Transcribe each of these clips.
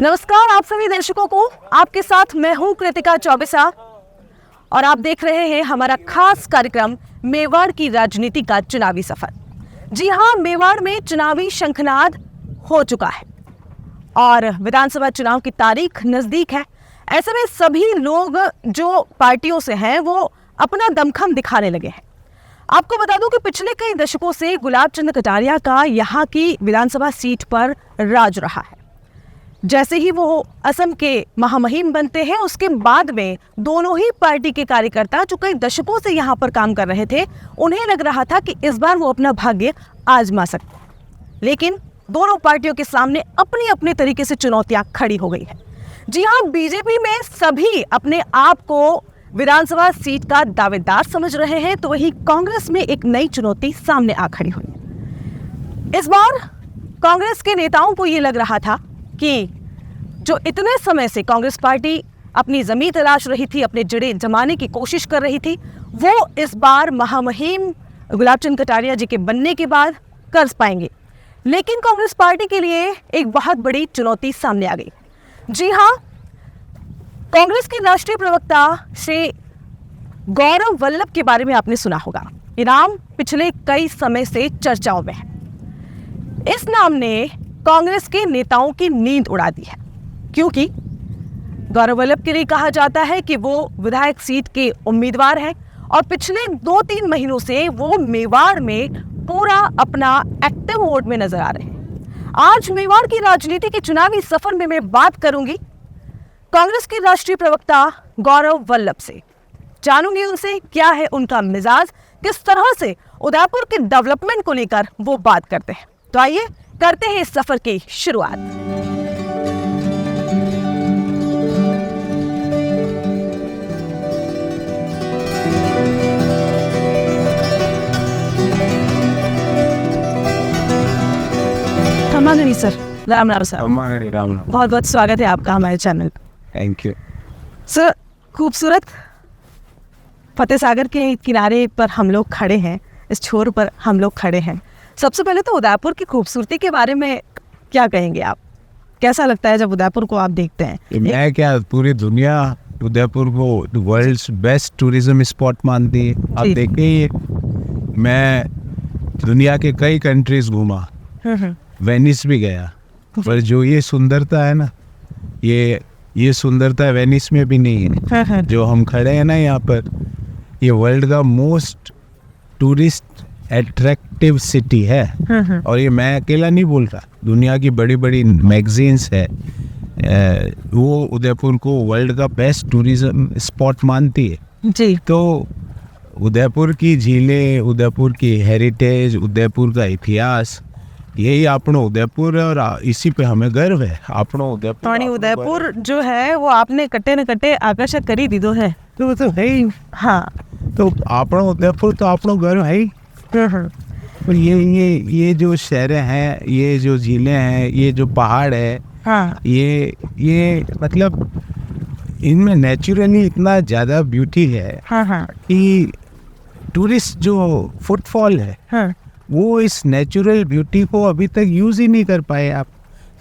नमस्कार आप सभी दर्शकों को, आपके साथ मैं हूं कृतिका चौबेसा और आप देख रहे हैं हमारा खास कार्यक्रम मेवाड़ की राजनीति का चुनावी सफर। जी हां, मेवाड़ में चुनावी शंखनाद हो चुका है और विधानसभा चुनाव की तारीख नजदीक है। ऐसे में सभी लोग जो पार्टियों से हैं वो अपना दमखम दिखाने लगे हैं। आपको बता दूं कि पिछले कई दशकों से गुलाब चंद कटारिया का यहाँ की विधानसभा सीट पर राज रहा है। जैसे ही वो असम के महामहिम बनते हैं, उसके बाद में दोनों ही पार्टी के कार्यकर्ता जो कई दशकों से यहाँ पर काम कर रहे थे, उन्हें लग रहा था कि इस बार वो अपना भाग्य आजमा सकते हैं। लेकिन दोनों पार्टियों के सामने अपनी अपने तरीके से चुनौतियां खड़ी हो गई है। जी हाँ, बीजेपी में सभी अपने आप को विधानसभा सीट का दावेदार समझ रहे हैं, तो वहीं कांग्रेस में एक नई चुनौती सामने आ खड़ी हुई। इस बार कांग्रेस के नेताओं को ये लग रहा था कि जो इतने समय से कांग्रेस पार्टी अपनी जमीन तलाश रही थी, अपने जड़ें जमाने की कोशिश कर रही थी, वो इस बार महामहिम गुलाब चंद कटारिया जी के बनने के बाद कर पाएंगे। लेकिन कांग्रेस पार्टी के लिए एक बहुत बड़ी चुनौती सामने आ गई। जी हाँ, कांग्रेस के राष्ट्रीय प्रवक्ता श्री गौरव वल्लभ के बारे में आपने सुना होगा। ये नाम पिछले कई समय से चर्चाओं में है। इस नाम ने कांग्रेस के नेताओं की नींद उड़ा दी है, क्योंकि गौरव वल्लभ के लिए कहा जाता है कि वो विधायक सीट के उम्मीदवार हैं और पिछले 2-3 महीनों से वो मेवाड़ में पूरा अपना एक्टिव मोड में नजर आ रहे हैं। आज मेवाड़ की राजनीति के चुनावी सफर में मैं बात करूंगी कांग्रेस के राष्ट्रीय प्रवक्ता गौरव वल्लभ से। जानूंगी उनसे क्या है उनका मिजाज, किस तरह से उदयपुर के डेवलपमेंट को लेकर वो बात करते हैं। तो आइए करते हैं इस सफर की शुरुआत। हमारे सर, राम राम सर। राम। बहुत बहुत स्वागत है आपका हमारे चैनल पर। थैंक यू सर, खूबसूरत फतेह सागर के किनारे पर हम लोग खड़े हैं, इस छोर पर हम लोग खड़े हैं। सबसे पहले तो उदयपुर की खूबसूरती के बारे में क्या कहेंगे आप? कैसा लगता है जब उदयपुर को आप देखते हैं? मैं क्या, पूरी दुनिया उदयपुर को वर्ल्ड्स बेस्ट टूरिज्म स्पॉट मानती है। आप देखिए, मैं दुनिया के कई कंट्रीज घूमा, वेनिस भी गया, पर जो ये सुंदरता है ना, ये सुंदरता वेनिस में भी नहीं है। जो हम खड़े हैं ना यहाँ पर, ये वर्ल्ड का मोस्ट टूरिस्ट एट्रैक्टिव सिटी है। और ये मैं अकेला नहीं बोल रहा, दुनिया की बड़ी बड़ी मैगजीन्स है वो उदयपुर को वर्ल्ड का बेस्ट टूरिज्म स्पॉट मानती है जी। तो उदयपुर की झीलें, उदयपुर की हेरिटेज, उदयपुर का इतिहास, यही अपनो उदयपुर है और इसी पे हमें गर्व है। अपनो उदयपुर जो है वो आपने कट्टे न कट्टे आकर्षक करी दीदो है, तो है ही। हाँ, तो अपनो उदयपुर तो अपनो गर्व है ही। और ये जो शहरें हैं, ये जो झीलें हैं, ये जो पहाड़ है, हाँ, ये मतलब इनमें नेचुरली इतना ज़्यादा ब्यूटी है, हाँ, कि टूरिस्ट जो फुटफॉल है, हाँ, वो इस नेचुरल ब्यूटी को अभी तक यूज़ ही नहीं कर पाए। आप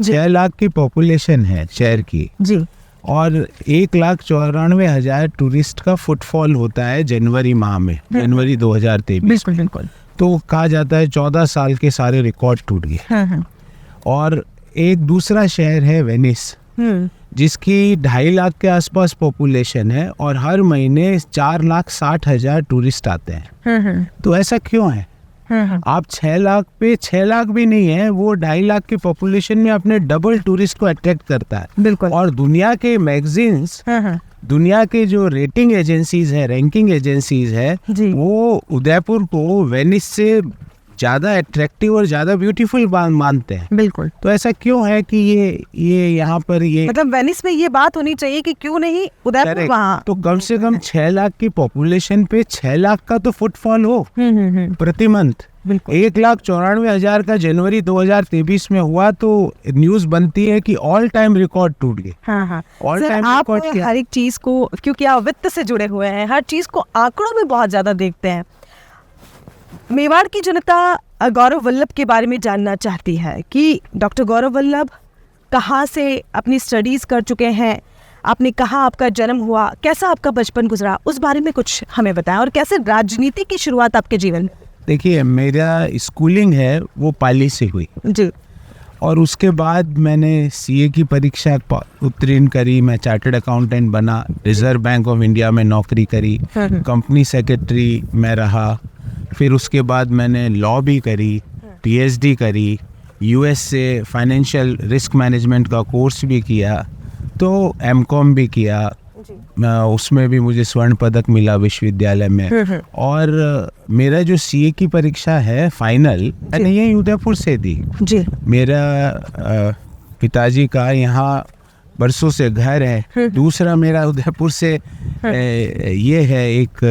6 लाख की पॉपुलेशन है शहर की जी, और 1,94,000 टूरिस्ट का फुटफॉल होता है जनवरी माह में, जनवरी 2023। बिल्कुल। तो कहा जाता है 14 साल के सारे रिकॉर्ड टूट गए। और एक दूसरा शहर है वेनिस, जिसकी 2.5 लाख के आसपास पॉपुलेशन है और हर महीने 4,60,000 टूरिस्ट आते हैं। तो ऐसा क्यों है? आप 6 लाख पे 6 लाख भी नहीं है, वो 2.5 लाख की पॉपुलेशन में अपने डबल टूरिस्ट को अट्रैक्ट करता है। बिल्कुल। और दुनिया के मैगजीन्स, दुनिया के जो रेटिंग एजेंसीज है, रैंकिंग एजेंसीज है, वो उदयपुर को वेनिस से ज़्यादा अट्रैक्टिव और ज़्यादा ब्यूटीफुल मानते हैं। बिल्कुल। तो ऐसा क्यों है कि ये यहाँ पर ये मतलब वेनिस में ये बात होनी चाहिए कि क्यों नहीं उदयपुर वहाँ? तो कम से कम 6 लाख की पॉपुलेशन पे 6 लाख का तो फुटफॉल हो प्रति मंथ। 1,94,000 का जनवरी 2023 में हुआ, तो न्यूज बनती है कि ऑल टाइम रिकॉर्ड टूट गए। All time record. हर एक चीज को, क्योंकि आप वित्त से जुड़े हुए हैं, हर चीज को आंकड़ों में बहुत ज्यादा देखते हैं। मेवाड़ की जनता गौरव वल्लभ के बारे में जानना चाहती है कि डॉक्टर गौरव वल्लभ कहाँ से अपनी स्टडीज़ कर चुके हैं, आपने कहाँ आपका जन्म हुआ, कैसा आपका बचपन गुजरा, उस बारे में कुछ हमें बताएं, और कैसे राजनीति की शुरुआत आपके जीवन में? देखिए, मेरा स्कूलिंग है वो पाली से हुई जी। और उसके बाद मैंने सीए की परीक्षा उत्तीर्ण करी, मैं चार्टर्ड अकाउंटेंट बना, रिजर्व बैंक ऑफ इंडिया में नौकरी करी, कंपनी सेक्रेटरी मैं रहा, फिर उसके बाद मैंने लॉ भी करी, पीएचडी करी, यूएस से फाइनेंशियल रिस्क मैनेजमेंट का कोर्स भी किया, तो एमकॉम भी किया, उसमें भी मुझे स्वर्ण पदक मिला विश्वविद्यालय में। और मेरा जो सीए की परीक्षा है फाइनल, मैंने यही उदयपुर से दी जी। मेरा पिताजी का यहाँ बरसों से घर है। दूसरा मेरा उदयपुर से ये है एक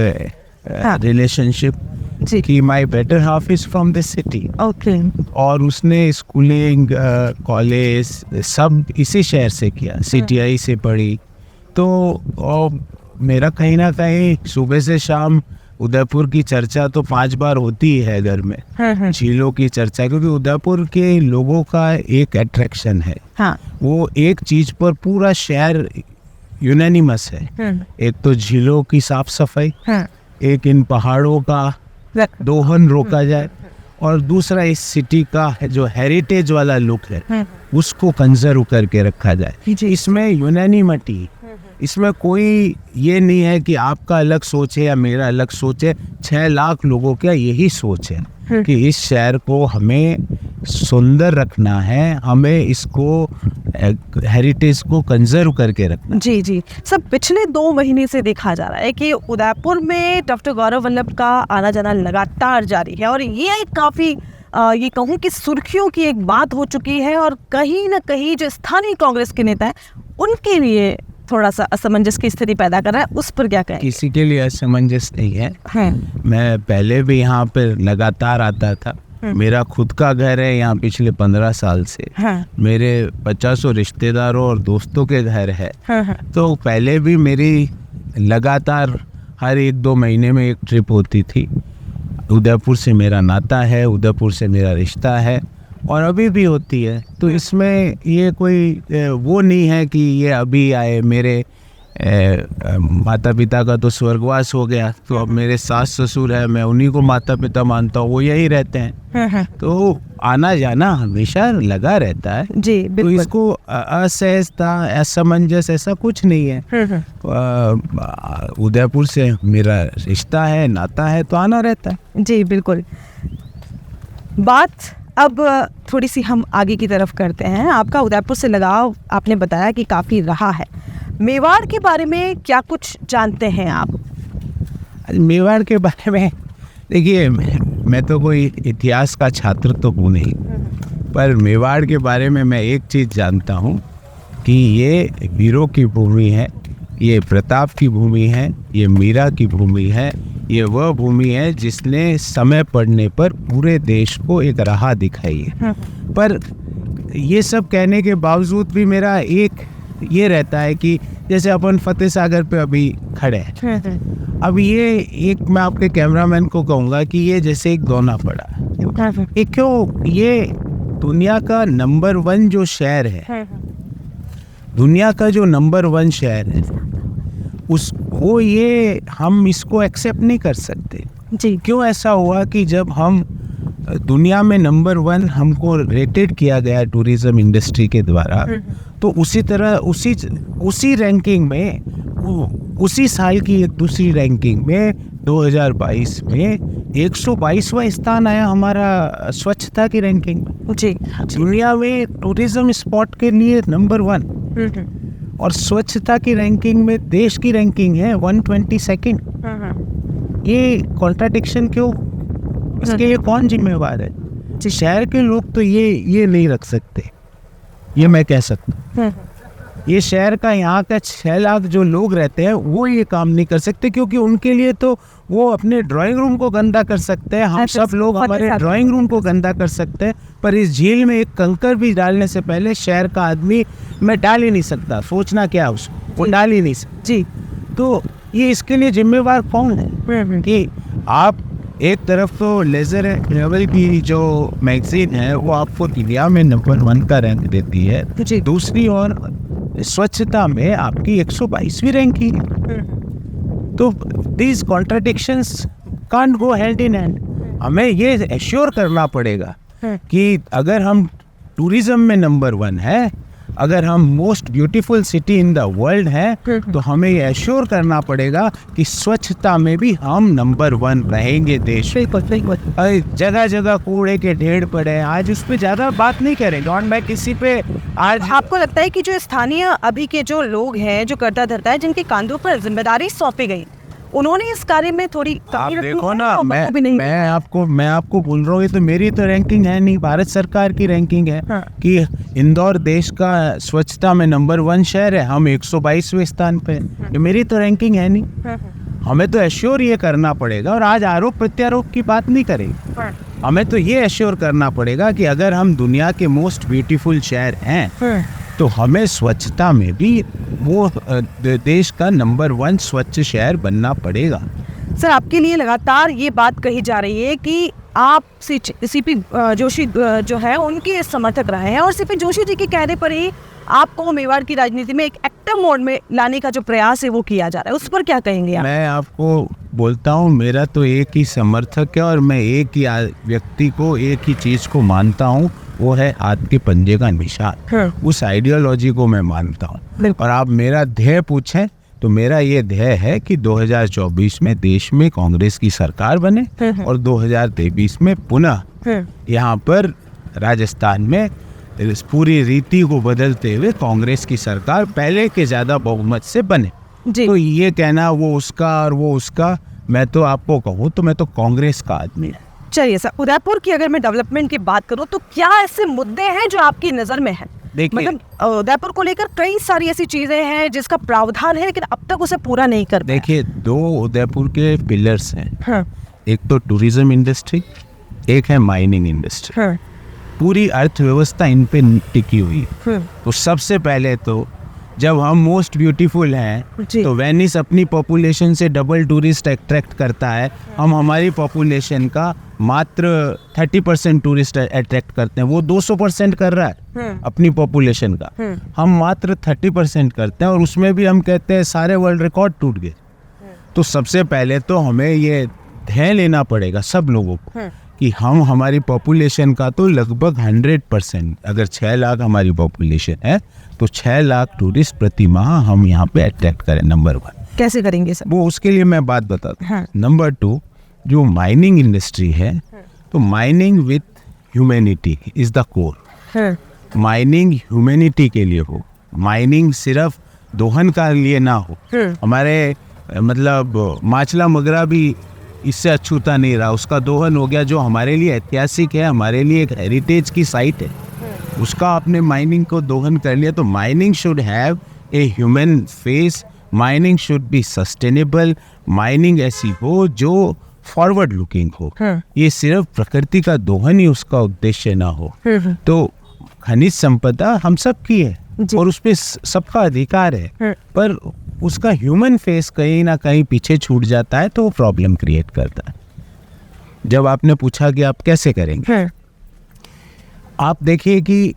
रिलेशनशिप कि my better half is from this city. Okay. और उसने स्कूलिंग कॉलेज सब इसी शहर से किया, सीटीआई से पढ़ी। तो और मेरा कहीं ना कहीं सुबह से शाम उदयपुर की चर्चा तो 5 बार होती है घर में, झीलों की चर्चा, क्योंकि उदयपुर के लोगों का एक अट्रैक्शन है। हाँ। वो एक चीज पर पूरा शहर यूनानिमस है। एक तो झीलों की साफ सफाई, एक इन पहाड़ों का दोहन रोका जाए, और दूसरा इस सिटी का जो हेरिटेज वाला लुक है उसको कंजर्व करके रखा जाए। इसमें यूनानिमिटी, इसमें कोई ये नहीं है कि आपका अलग सोच है या मेरा अलग सोच है। 6 लाख लोगों का यही सोच है कि इस शहर को हमें सुंदर रखना है, हमें इसको हेरिटेज को कंजर्व करके रखना। जी जी। सब पिछले 2 महीने से देखा जा रहा है कि उदयपुर में डॉक्टर गौरव वल्लभ का आना जाना लगातार जारी है, और ये काफ़ी ये कहूँ कि सुर्खियों की एक बात हो चुकी है, और कहीं ना कहीं जो स्थानीय कांग्रेस के नेता हैं उनके लिए थोड़ा सा असमंजस की स्थिति पैदा कर रहा है। उस पर क्या कहें? किसी के लिए असमंजस नहीं है। मैं पहले भी यहाँ पर लगातार आता था। मेरा खुद का घर है यहाँ पिछले 15 साल से। मेरे 50 रिश्तेदारों और दोस्तों के घर है। तो पहले भी मेरी लगातार हर 1-2 महीने में एक ट्रिप होती थी। उदयपुर से मेरा नाता है, उदयपुर से मेरा रिश्ता है, और अभी भी होती है। तो इसमें ये कोई वो नहीं है कि ये अभी आए। मेरे माता पिता का तो स्वर्गवास हो गया, तो अब मेरे सास ससुर है, मैं उन्हीं को माता पिता मानता हूँ, वो यही रहते हैं। तो आना जाना हमेशा लगा रहता है जी। तो इसको असहजता, असमंजस ऐसा कुछ नहीं है। उदयपुर से मेरा रिश्ता है, नाता है, तो आना रहता है। जी बिल्कुल। बात अब थोड़ी सी हम आगे की तरफ करते हैं। आपका उदयपुर से लगाव आपने बताया कि काफ़ी रहा है। मेवाड़ के बारे में क्या कुछ जानते हैं आप? मेवाड़ के बारे में देखिए, मैं तो कोई इतिहास का छात्र तो हूँ नहीं, पर मेवाड़ के बारे में मैं एक चीज़ जानता हूँ कि ये वीरों की भूमि है, ये प्रताप की भूमि है, ये मीरा की भूमि है, ये वह भूमि है जिसने समय पड़ने पर पूरे देश को एक राह दिखाई है। पर ये सब कहने के बावजूद भी मेरा एक ये रहता है कि जैसे अपन फतेह सागर पे अभी खड़े हैं, अब ये एक मैं आपके कैमरामैन को कहूँगा कि ये जैसे एक दोना पड़ा है। ये क्यों? ये दुनिया का नंबर 1 जो शहर है, दुनिया का जो नंबर 1 शहर है, वो ये हम इसको एक्सेप्ट नहीं कर सकते। जी। क्यों ऐसा हुआ कि जब हम दुनिया में नंबर 1 हमको रेटेड किया गया टूरिज्म इंडस्ट्री के द्वारा, तो उसी तरह उसी रैंकिंग में, उसी साल की एक दूसरी रैंकिंग में 2022 में 122वां स्थान आया हमारा स्वच्छता की रैंकिंग में। जी। दुनिया में टूरिज्म स्पॉट के लिए नंबर 1, और स्वच्छता की रैंकिंग में देश की रैंकिंग है 122nd। ये कॉन्ट्राडिक्शन क्यों? इसके लिए कौन जिम्मेवार है? शहर के लोग तो ये नहीं रख सकते, ये मैं कह सकता हूँ। ये शहर का यहाँ का 6 लाख जो लोग रहते हैं वो ये काम नहीं कर सकते, क्योंकि उनके लिए तो वो अपने ड्राइंग रूम को गंदा कर सकते हैं, हम सब लोग हमारे ड्राइंग रूम को गंदा कर सकते हैं, पर इस झील में एक कंकर भी डालने से पहले शहर का आदमी मैं डाल ही नहीं सकता। सोचना क्या उसको, वो डाल ही नहीं सकता। जी। तो ये इसके लिए जिम्मेवार कौन है कि आप एक तरफ तो लेजर ट्रेवल की जो मैगजीन है वो आपको इंडिया में नंबर 1 का रैंक देती है, जी। दूसरी ओर स्वच्छता में आपकी 122वीं रैंकिंग है। तो these contradictions can't go hand in hand. हमें ये एश्योर करना पड़ेगा कि अगर हम टूरिज्म में नंबर 1 है, अगर हम most beautiful city in the world है, तो हमें ये एश्योर करना पड़ेगा कि स्वच्छता में भी हम नंबर 1 रहेंगे देश में। जगह जगह कूड़े के ढेर पड़े हैं, आज उस पर ज़्यादा बात नहीं करेंगे और मैं किसी पे आज आपको लगता है कि जो स्थानीय अभी के जो लोग हैं, जो करता धरता है, जिनके कांधों पर जिम्मेदारी सौंपी गई, उन्होंने इस कार्य में थोड़ी आप कमी देखो रखी ना, है, भी नहीं। मैं आपको बोल रहा हूँ, ये तो मेरी तो रैंकिंग है नहीं, भारत सरकार की रैंकिंग है कि इंदौर देश का स्वच्छता में नंबर 1 शहर है, हम 122वें स्थान पे हैं। ये मेरी तो रैंकिंग है नहीं। हमें तो एश्योर ये करना पड़ेगा, और आज आरोप प्रत्यारोप की बात नहीं करेंगे। हमें तो ये एश्योर करना पड़ेगा कि अगर हम दुनिया के मोस्ट ब्यूटीफुल शहर हैं, तो हमें स्वच्छता में भी वो देश का नंबर 1 स्वच्छ शहर बनना पड़ेगा। सर, आपके लिए लगातार ये बात कही जा रही है कि आप सीपी जोशी जो है उनके समर्थक रहे हैं, और सीपी जोशी जी के कहने पर ही आपको मेवाड़ की राजनीति में एक एक्टिव मोड में लाने का जो प्रयास है वो किया जा रहा है, उस पर क्या कहेंगे आप? मैं आपको बोलता हूँ, मेरा तो एक ही समर्थक है और मैं एक ही व्यक्ति को, एक ही चीज़ को मानता हूँ, वो है हाथ के पंजे का निशान। उस आइडियोलॉजी को मैं मानता हूँ। और आप मेरा ध्येय पूछें तो मेरा ये ध्येय है कि 2024 में देश में कांग्रेस की सरकार बने और 2023 में पुनः यहाँ पर राजस्थान में इस पूरी रीति को बदलते हुए कांग्रेस की सरकार पहले के ज़्यादा बहुमत से बने। तो ये कहना वो उसका और वो उसका, मैं तो आपको कहूँ तो मैं तो कांग्रेस का आदमी हूँ। चलिए सर, उदयपुर की अगर मैं डेवलपमेंट की बात करूं तो क्या ऐसे मुद्दे हैं जो आपकी नज़र में हैं? देखिए, मतलब उदयपुर को लेकर कई सारी ऐसी चीज़ें हैं जिसका प्रावधान है, लेकिन अब तक उसे पूरा नहीं कर पाया। देखिए, 2 उदयपुर के पिलर्स हैं। हाँ, एक तो टूरिज्म इंडस्ट्री, एक है माइनिंग इंडस्ट्री। हाँ, पूरी अर्थव्यवस्था इन पे टिकी हुई है। तो सबसे पहले तो जब हम मोस्ट ब्यूटीफुल हैं जी। तो वेनिस अपनी पॉपुलेशन से डबल टूरिस्ट अट्रैक्ट करता है, हम हमारी पॉपुलेशन का मात्र 30% टूरिस्ट अट्रैक्ट करते हैं। वो 200% कर रहा है अपनी पॉपुलेशन का, हम मात्र 30% करते हैं, और उसमें भी हम कहते हैं सारे वर्ल्ड रिकॉर्ड टूट गए। तो सबसे पहले तो हमें ये ध्यान लेना पड़ेगा सब लोगों को कि हम हमारी पॉपुलेशन का तो लगभग 100%, अगर 6 लाख हमारी पॉपुलेशन है तो 6 लाख टूरिस्ट प्रति माह हम यहाँ पे अट्रैक्ट करें। नंबर 1 कैसे करेंगे सर? वो उसके लिए मैं बात बताता हूँ। हाँ। नंबर 2, जो माइनिंग इंडस्ट्री है, तो mining with humanity is the core. Mining humanity के लिए हो, माइनिंग सिर्फ दोहन का लिए ना हो। हमारे मतलब माचला मगरा भी इससे अछूता नहीं रहा, उसका दोहन हो गया, जो हमारे लिए ऐतिहासिक है, हमारे लिए एक हेरिटेज की साइट है, उसका आपने माइनिंग को दोहन कर लिया। तो mining should have a human face, mining should be sustainable, mining ऐसी हो जो फॉरवर्ड लुकिंग हो। ये सिर्फ प्रकृति का दोहन ही उसका उद्देश्य ना हो। तो खनिज संपदा हम सब की है और उस पे सबका अधिकार है, पर उसका ह्यूमन फेस कहीं ना कहीं पीछे छूट जाता है, तो वो प्रॉब्लम क्रिएट करता है। जब आपने पूछा कि आप कैसे करेंगे, आप देखिए कि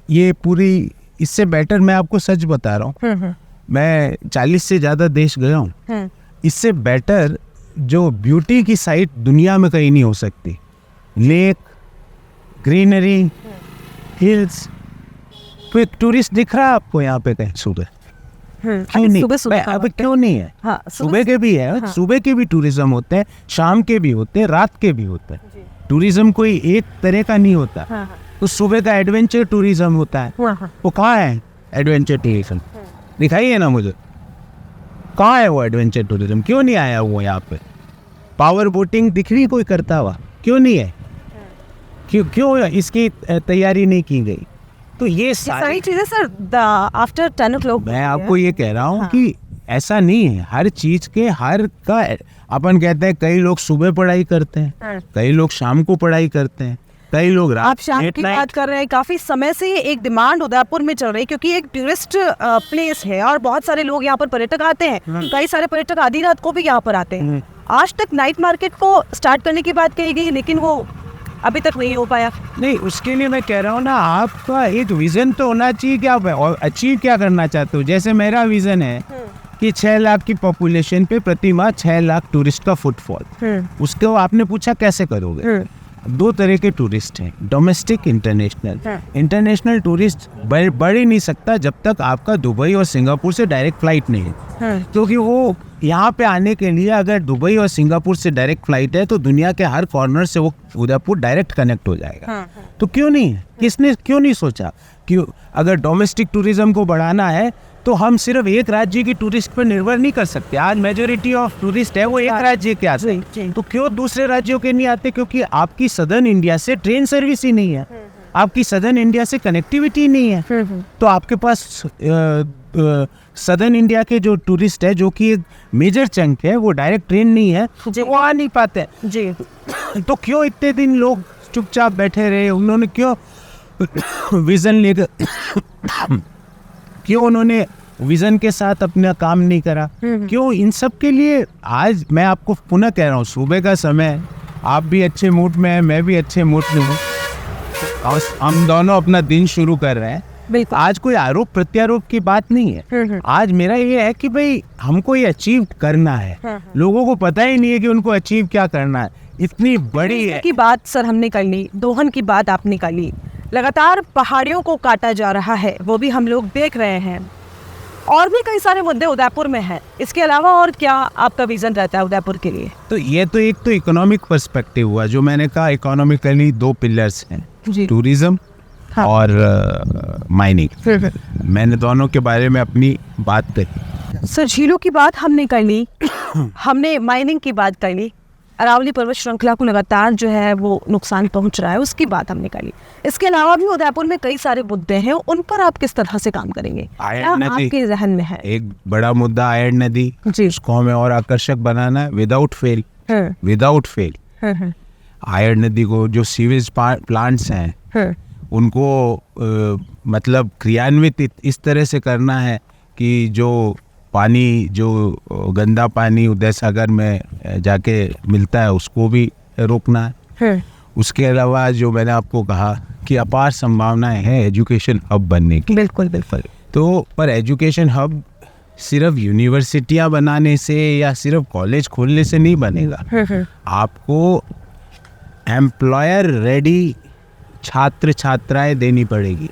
ये पूरी, इससे बेटर मैं आपको सच बता रहा हूँ, मैं 40 से ज़्यादा देश गया हूँ, इससे बेटर जो ब्यूटी की साइट दुनिया में कहीं नहीं हो सकती। लेक, ग्रीनरी, हिल्स, कोई टूरिस्ट दिख रहा है आपको यहाँ पे कहीं सुबह? क्यों नहीं? अब क्यों नहीं है? हाँ, सुबह के भी है, सुबह के भी टूरिज्म होते हैं, शाम के भी होते हैं, रात के भी होते हैं। टूरिज्म कोई एक तरह का नहीं होता। तो सुबह का एडवेंचर टूरिज्म होता है, वो कहाँ है एडवेंचर टूरिज्म? दिखाइए ना मुझे, कहाँ है वो एडवेंचर टूरिज्म? क्यों नहीं आया वो यहाँ पे? पावर बोटिंग दिख रही कोई करता हुआ? क्यों नहीं है? क्यों इसकी तैयारी नहीं की गई? तो ये सारी चीजें सर आफ्टर 10 o'clock। मैं आपको ये कह रहा हूँ कि ऐसा नहीं है, हर चीज के हर का अपन कहते हैं, कई लोग सुबह पढ़ाई करते हैं, कई लोग शाम को पढ़ाई करते हैं, कई लोग रात। आप शाम की बात कर रहे हैं, काफी समय से एक डिमांड उदयपुर में चल रही है, क्योंकि एक टूरिस्ट प्लेस है और बहुत सारे लोग यहाँ पर पर्यटक आते हैं। कई सारे पर्यटक आधी रात को भी यहाँ पर आते हैं, आज तक नाइट मार्केट को स्टार्ट करने की बात कही गई, लेकिन वो अभी तक नहीं हो पाया। नहीं, उसके लिए मैं कह रहा हूँ ना, आपका एक विजन तो होना चाहिए कि आप अचीव क्या करना चाहते हो। जैसे मेरा विजन है कि 6 लाख की पॉपुलेशन पे प्रति माह 6 लाख टूरिस्ट का फुटफॉल। उसको आपने पूछा कैसे करोगे। 2 तरह के टूरिस्ट हैं, डोमेस्टिक, इंटरनेशनल। इंटरनेशनल टूरिस्ट बढ़ ही नहीं सकता जब तक आपका दुबई और सिंगापुर से डायरेक्ट फ्लाइट नहीं है। क्योंकि वो यहाँ पे आने के लिए अगर दुबई और सिंगापुर से डायरेक्ट फ्लाइट है तो दुनिया के हर कॉर्नर से वो उदयपुर डायरेक्ट कनेक्ट हो जाएगा। तो क्यों नहीं, किसने क्यों नहीं सोचा कि अगर डोमेस्टिक टूरिज्म को बढ़ाना है तो हम सिर्फ एक राज्य की टूरिस्ट पर निर्भर नहीं कर सकते। आज मेजोरिटी ऑफ टूरिस्ट है वो एक राज्य के आते हैं, तो क्यों दूसरे राज्यों के नहीं आते? क्योंकि आपकी सदर्न इंडिया से ट्रेन सर्विस ही नहीं है, आपकी सदर्न इंडिया से कनेक्टिविटी नहीं है। तो आपके पास सदर्न इंडिया के जो टूरिस्ट है, जो कि एक मेजर चंक है, वो डायरेक्ट ट्रेन नहीं है, वो आ नहीं पाते जी। तो क्यों इतने दिन लोग चुपचाप बैठे रहे? उन्होंने क्यों विजन लेकर क्यों उन्होंने विजन के साथ अपना काम नहीं करा? क्यों? इन सब के लिए आज मैं आपको पुनः कह रहा हूँ, सुबह का समय, आप भी अच्छे मूड में हैं, मैं भी अच्छे मूड में हूँ, और हम दोनों अपना दिन शुरू कर रहे हैं। आज कोई आरोप प्रत्यारोप की बात नहीं है। आज मेरा ये है कि भाई हमको ये अचीव करना है। लोगों को पता ही नहीं है कि उनको अचीव क्या करना है, इतनी बड़ी है की बात सर हमने कर ली, दोहन की बात आपने कर ली। लगातार पहाड़ियों को काटा जा रहा है, वो भी हम लोग देख रहे हैं, और भी कई सारे मुद्दे उदयपुर में हैं। इसके अलावा और क्या आपका विजन रहता है उदयपुर के लिए? तो ये तो एक तो इकोनॉमिक पर्सपेक्टिव हुआ, जो मैंने कहा इकोनॉमिकली 2 पिलर्स हैं, टूरिज्म और माइनिंग। मैंने दोनों के बारे में अपनी बात करी। सर झीलों की बात हमने कर ली, हमने माइनिंग की बात कर ली, अरावली पर्वत श्रृंखला को लगातार जो है वो नुकसान पहुंच रहा है, उसकी बात हमने कर ली। इसके अलावा भी उदयपुर में कई सारे मुद्दे हैं, उन पर आप किस तरह से काम करेंगे? आपके जहन में है एक बड़ा मुद्दा आयड़ नदी, उसको हमें और आकर्षक बनाना है विदाउट फेल। आयड़ नदी को जो सीवेज प्लांट्स हैं उनको मतलब क्रियान्वित इस तरह से करना है कि जो पानी, जो गंदा पानी उदय सागर में जाके मिलता है, उसको भी रोकना है। उसके अलावा जो मैंने आपको कहा कि अपार संभावनाएं हैं एजुकेशन हब बनने की। बिल्कुल बिल्कुल। तो पर एजुकेशन हब सिर्फ यूनिवर्सिटियां बनाने से या सिर्फ कॉलेज खोलने से नहीं बनेगा। आपको एम्प्लॉयर रेडी छात्र छात्राएं देनी पड़ेगी,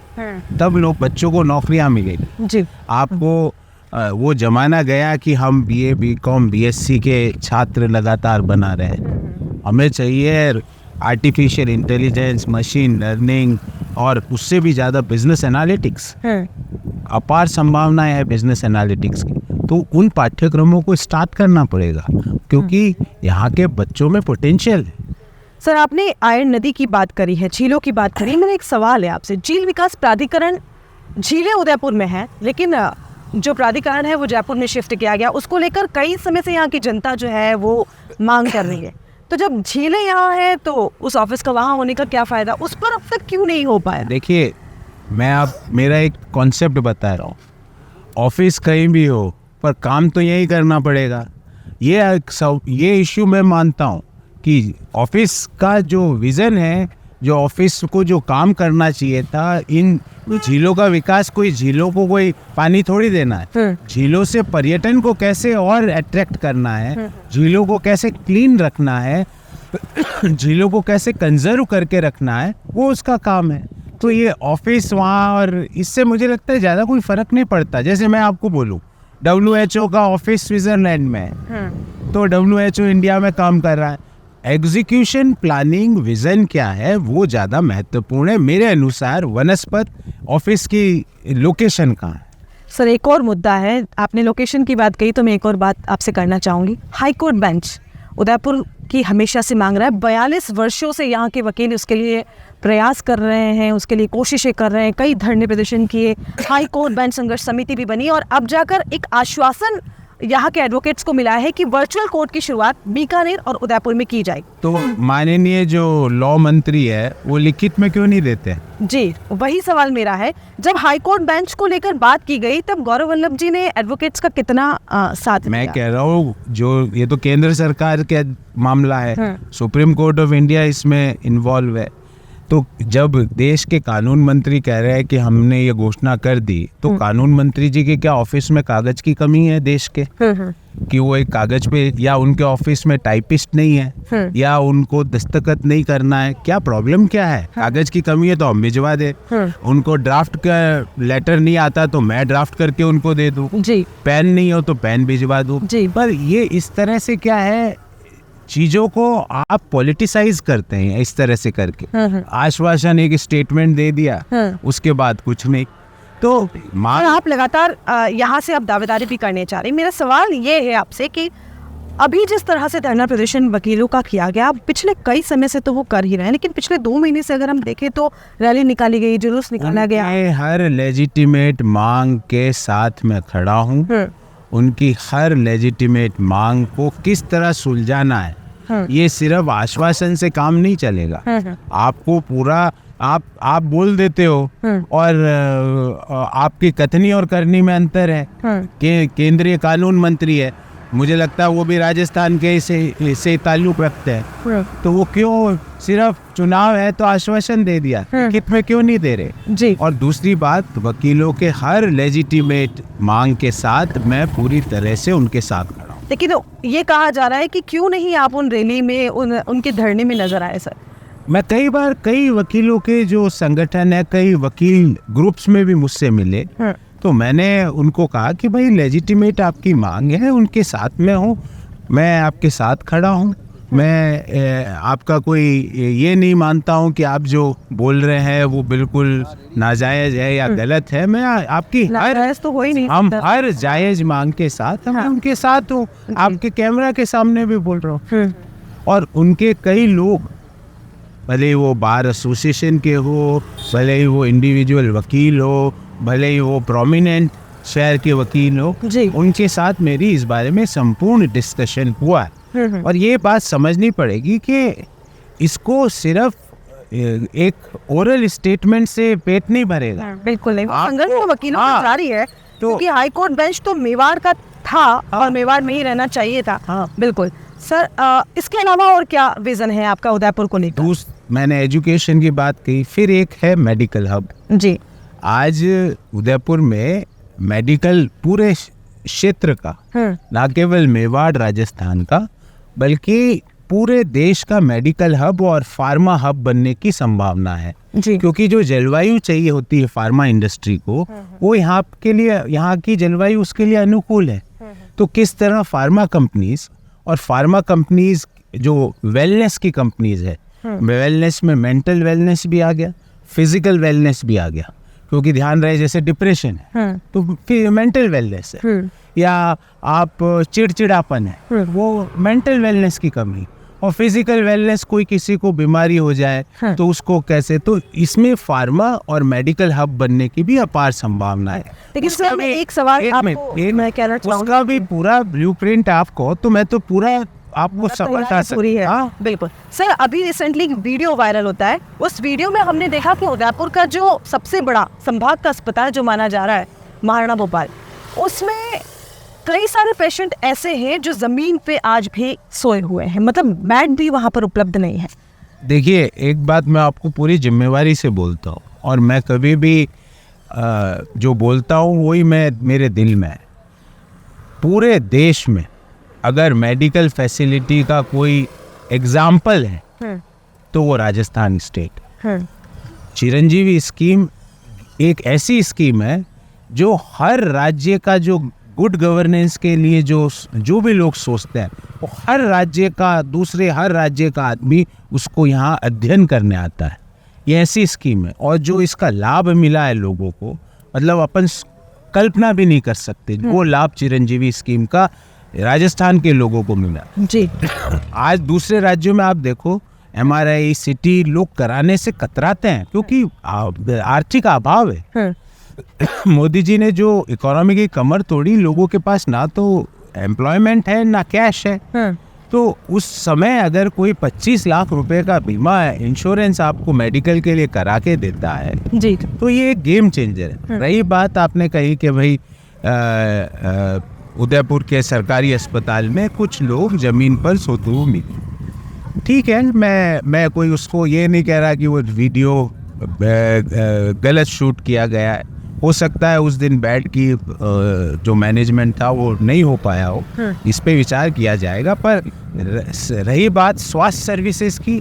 तब लोग बच्चों को नौकरियां मिलेगी जी। आपको वो जमाना गया कि हम BA BCom BSc के छात्र लगातार बना रहे हैं। हमें चाहिए आर्टिफिशियल इंटेलिजेंस, मशीन लर्निंग और उससे भी ज़्यादा बिजनेस एनालिटिक्स। अपार संभावनाएं है बिजनेस एनालिटिक्स की, तो उन पाठ्यक्रमों को स्टार्ट करना पड़ेगा क्योंकि यहाँ के बच्चों में पोटेंशियल है। सर आपने आयड़ नदी की बात करी है, झीलों की बात करी, मेरा एक सवाल है आपसे। झील विकास प्राधिकरण, झीलें उदयपुर में है, लेकिन जो प्राधिकरण है वो जयपुर में शिफ्ट किया गया, उसको लेकर कई समय से यहाँ की जनता जो है वो मांग कर रही है। तो जब झीलें यहाँ है तो उस ऑफिस का वहाँ होने का क्या फ़ायदा? उस पर अब तक क्यों नहीं हो पाया? देखिए, मैं आप मेरा एक कॉन्सेप्ट बता रहा हूँ, ऑफिस कहीं भी हो पर काम तो यही करना पड़ेगा। ये इश्यू मैं मानता हूँ कि ऑफिस का जो विज़न है, जो ऑफिस को जो काम करना चाहिए था, इन झीलों का विकास, कोई झीलों को कोई पानी थोड़ी देना है, झीलों से पर्यटन को कैसे और अट्रैक्ट करना है, झीलों को कैसे क्लीन रखना है, झीलों को कैसे कंजर्व करके रखना है, वो उसका काम है। तो ये ऑफिस वहाँ, और इससे मुझे लगता है ज़्यादा कोई फ़र्क नहीं पड़ता। जैसे मैं आपको बोलूँ, WHO का ऑफिस स्विट्जरलैंड में है, तो WHO इंडिया में काम कर रहा है। एग्जीक्यूशन, प्लानिंग, विजन क्या है वो ज़्यादा महत्वपूर्ण है मेरे अनुसार, वनस्पत ऑफिस की लोकेशन कहाँ है। सर एक और मुद्दा है, आपने लोकेशन की बात कही तो मैं एक और बात आपसे करना चाहूँगी। हाई कोर्ट बेंच उदयपुर की हमेशा से मांग रहा है, 42 वर्षों से यहाँ के वकील उसके लिए प्रयास कर रहे हैं, उसके लिए कोशिशें कर रहे हैं, कई धरने प्रदर्शन किए, हाई कोर्ट बेंच संघर्ष समिति भी बनी और अब जाकर एक आश्वासन यहाँ के एडवोकेट्स को मिला है कि वर्चुअल कोर्ट की शुरुआत बीकानेर और उदयपुर में की जाए। तो माननीय जो लॉ मंत्री है वो लिखित में क्यों नहीं देते? जी, वही सवाल मेरा है। जब हाईकोर्ट बेंच को लेकर बात की गई तब गौरव वल्लभ जी ने एडवोकेट्स का कितना साथ मैं दिया? कह रहा हूँ जो ये तो केंद्र सरकार का मामला है, सुप्रीम कोर्ट ऑफ इंडिया इसमें इन्वॉल्व है। तो जब देश के कानून मंत्री कह रहे हैं कि हमने ये घोषणा कर दी, तो कानून मंत्री जी के क्या ऑफिस में कागज की कमी है देश के? कि वो एक कागज पे, या उनके ऑफिस में टाइपिस्ट नहीं है, या उनको दस्तखत नहीं करना है? क्या प्रॉब्लम क्या है? कागज की कमी है तो हम भिजवा दे। उनको ड्राफ्ट का लेटर नहीं आता तो मैं ड्राफ्ट करके उनको दे दूं। जी, पेन नहीं हो तो पेन भिजवा दूं। जी। पर ये इस तरह से क्या है, चीजों को आप पॉलिटिसाइज करते हैं इस तरह से करके। आश्वासन, एक स्टेटमेंट दे दिया, उसके बाद कुछ नहीं। तो और आप लगातार यहाँ से अब दावेदारी भी करने चाह रहे हैं। मेरा सवाल ये है आपसे कि अभी जिस तरह से धरना प्रदर्शन वकीलों का किया गया, पिछले कई समय से तो वो कर ही रहे हैं, लेकिन पिछले 2 महीने से अगर हम देखें तो रैली निकाली गई, जुलूस निकाला गया। हर लेजिटिमेट मांग के साथ मैं खड़ा हूँ। उनकी हर लेजिटिमेट मांग को किस तरह सुलझाना है, ये सिर्फ आश्वासन से काम नहीं चलेगा। आपको पूरा आप बोल देते हो और आपकी कथनी और करनी में अंतर है। केंद्रीय कानून मंत्री है, मुझे लगता है वो भी राजस्थान के से ताल्लुक रखते हैं, तो वो क्यों सिर्फ चुनाव है तो आश्वासन दे दिया, लिखित में क्यों नहीं दे रहे? जी। और दूसरी बात, वकीलों के हर लेजिटिमेट मांग के साथ मैं पूरी तरह से उनके साथ खड़ा हूँ। लेकिन ये कहा जा रहा है कि क्यों नहीं आप उन रैली में, उनके धरने में नजर आए सर? मैं कई बार कई वकीलों के जो संगठन है, कई वकील ग्रुप्स में भी मुझसे मिले, तो मैंने उनको कहा कि भाई लेजिटिमेट आपकी मांग है, उनके साथ में हूँ, मैं आपके साथ खड़ा हूँ। मैं आपका कोई ये नहीं मानता हूँ कि आप जो बोल रहे हैं वो बिल्कुल नाजायज है या गलत है। मैं आपकी तो हो ही नहीं, हम हर जायज मांग के साथ उनके साथ हूँ। आपके कैमरा के सामने भी बोल रहा हूँ। और उनके कई लोग, भले ही वो बार एसोसिएशन के हो, भले ही वो इंडिविजुअल वकील हो, भले ही वो प्रोमिनेंट शहर के वकील हो, उनके साथ मेरी इस बारे में संपूर्ण डिस्कशन हुआ है। और ये बात समझनी पड़ेगी कि इसको सिर्फ एक ओरल स्टेटमेंट से पेट नहीं भरेगा। बिल्कुल नहीं, संघर्ष तो वकीलों की जारी है, क्योंकि हाई कोर्ट बेंच तो मेवाड़ का था और मेवाड़ में ही रहना चाहिए था। बिल्कुल सर, इसके अलावा और क्या विजन है आपका उदयपुर को लेकर? मैंने एजुकेशन की बात की, फिर एक है मेडिकल हब। जी, आज उदयपुर में मेडिकल पूरे क्षेत्र का, ना केवल मेवाड़ राजस्थान का, बल्कि पूरे देश का मेडिकल हब और फार्मा हब बनने की संभावना है। क्योंकि जो जलवायु चाहिए होती है फार्मा इंडस्ट्री को, वो यहाँ के लिए, यहाँ की जलवायु उसके लिए अनुकूल है। तो किस तरह फार्मा कंपनीज, और फार्मा कंपनीज जो वेलनेस की कंपनीज है, वेलनेस में मेंटल वेलनेस भी आ गया, फिजिकल वेलनेस भी आ गया, क्योंकि ध्यान रहे जैसे डिप्रेशन है तो फिर मेंटल वेलनेस है, या आप चिड़चिड़ापन है, वो मेंटल वेलनेस की कमी, और फिजिकल वेलनेस, कोई किसी को बीमारी हो जाए तो उसको कैसे, तो इसमें फार्मा और मेडिकल हब बनने की भी अपार संभावना है। लेकिन सर मैं एक सवाल आपको मैं कहना चाहूँगा, उसका भी पूरा ब्लूप्रिंट आपको, तो मैं तो पूरा आपको सब बता सकता हूँ। बिल्कुल सर, अभी रिसेंटली वीडियो वायरल होता है, उस वीडियो में हमने देखा कि उदयपुर का जो सबसे बड़ा संभाग का अस्पताल जो माना जा रहा है महाराणा भोपाल, उसमें कई सारे पेशेंट ऐसे हैं जो जमीन पे आज भी सोए हुए हैं, मतलब बेड भी वहाँ पर उपलब्ध नहीं है। देखिए, एक बात मैं आपको पूरी जिम्मेवारी से बोलता हूँ, और मैं कभी भी जो बोलता हूँ वही मैं मेरे दिल में है। पूरे देश में अगर मेडिकल फैसिलिटी का कोई एग्जाम्पल है तो वो राजस्थान स्टेट। चिरंजीवी स्कीम एक ऐसी स्कीम है जो हर राज्य का जो गुड गवर्नेंस के लिए जो भी लोग सोचते हैं, वो हर राज्य का, दूसरे हर राज्य का आदमी उसको यहाँ अध्ययन करने आता है। ये ऐसी स्कीम है, और जो इसका लाभ मिला है लोगों को, मतलब अपन कल्पना भी नहीं कर सकते वो लाभ चिरंजीवी स्कीम का राजस्थान के लोगों को मिला जी। आज दूसरे राज्यों में आप देखो, MRI CT लोग कराने से कतराते हैं क्योंकि आर्थिक अभाव है। मोदी जी ने जो इकोनॉमी की कमर तोड़ी, लोगों के पास ना तो एम्प्लॉयमेंट है ना कैश है। तो उस समय अगर कोई 25 लाख रुपए का बीमा इंश्योरेंस आपको मेडिकल के लिए करा के देता है जी, तो ये एक गेम चेंजर है। रही बात आपने कही कि भाई उदयपुर के सरकारी अस्पताल में कुछ लोग जमीन पर सोते हुए मिले, ठीक है, मैं कोई उसको ये नहीं कह रहा कि वो वीडियो गलत शूट किया गया है। हो सकता है उस दिन बेड की जो मैनेजमेंट था वो नहीं हो पाया हो, इस पे विचार किया जाएगा। पर रही बात स्वास्थ्य सर्विसेज की,